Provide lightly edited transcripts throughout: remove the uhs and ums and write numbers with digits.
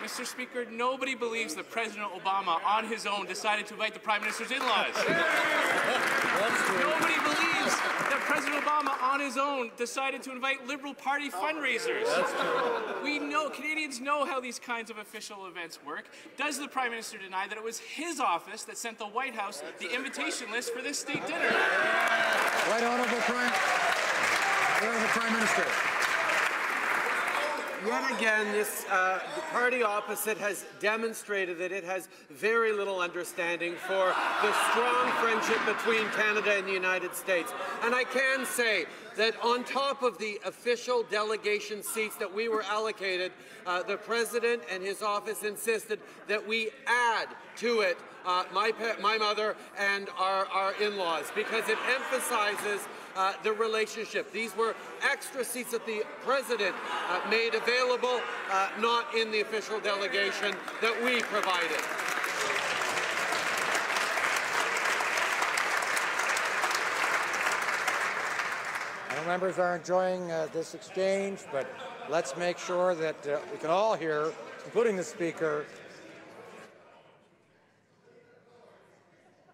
Mr. Speaker, nobody believes that President Obama on his own decided to invite the Prime Minister's in-laws. Nobody believes that President Obama on his own decided to invite Liberal Party fundraisers. We know, Canadians know how these kinds of official events work. Does the Prime Minister deny that it was his office that sent the White House the invitation list for this state dinner? Right Honourable Prime Minister. Yet again, the party opposite has demonstrated that it has very little understanding for the strong friendship between Canada and the United States. And I can say that on top of the official delegation seats that we were allocated, the President and his office insisted that we add to it my mother and our in-laws, because it emphasizes the relationship. These were extra seats that the President made available, not in the official delegation that we provided. Members are enjoying this exchange, but let's make sure that we can all hear, including the Speaker.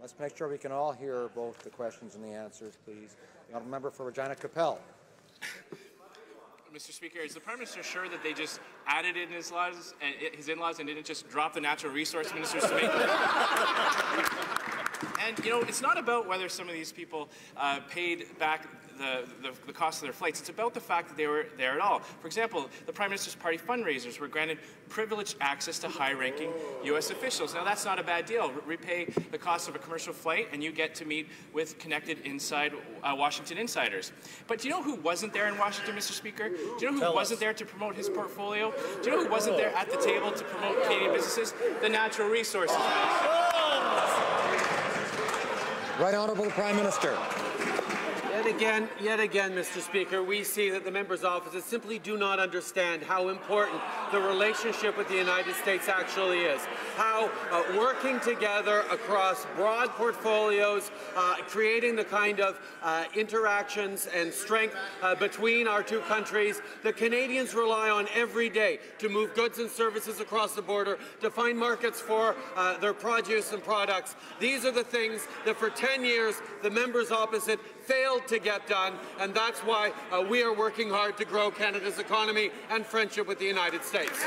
Let's make sure we can all hear both the questions and the answers, please. The Honourable Member for Regina Capel. Mr. Speaker, is the Prime Minister sure that they just added in his in-laws and didn't just drop the natural resource ministers to make them? And, you know, it's not about whether some of these people paid back the cost of their flights. It's about the fact that they were there at all. For example, the Prime Minister's party fundraisers were granted privileged access to high-ranking U.S. officials. Now, that's not a bad deal. Repay the cost of a commercial flight, and you get to meet with connected Washington insiders. But do you know who wasn't there in Washington, Mr. Speaker? Do you know who wasn't there to promote his portfolio? Do you know who wasn't there at the table to promote Canadian businesses? The natural resources minister. Right Honourable Prime Minister. Yet again, Mr. Speaker, we see that the members' offices simply do not understand how important the relationship with the United States actually is. How working together across broad portfolios, creating the kind of interactions and strength between our two countries, the Canadians rely on every day to move goods and services across the border, to find markets for their produce and products. These are the things that for 10 years the members opposite failed to get done, and that's why we are working hard to grow Canada's economy and friendship with the United States.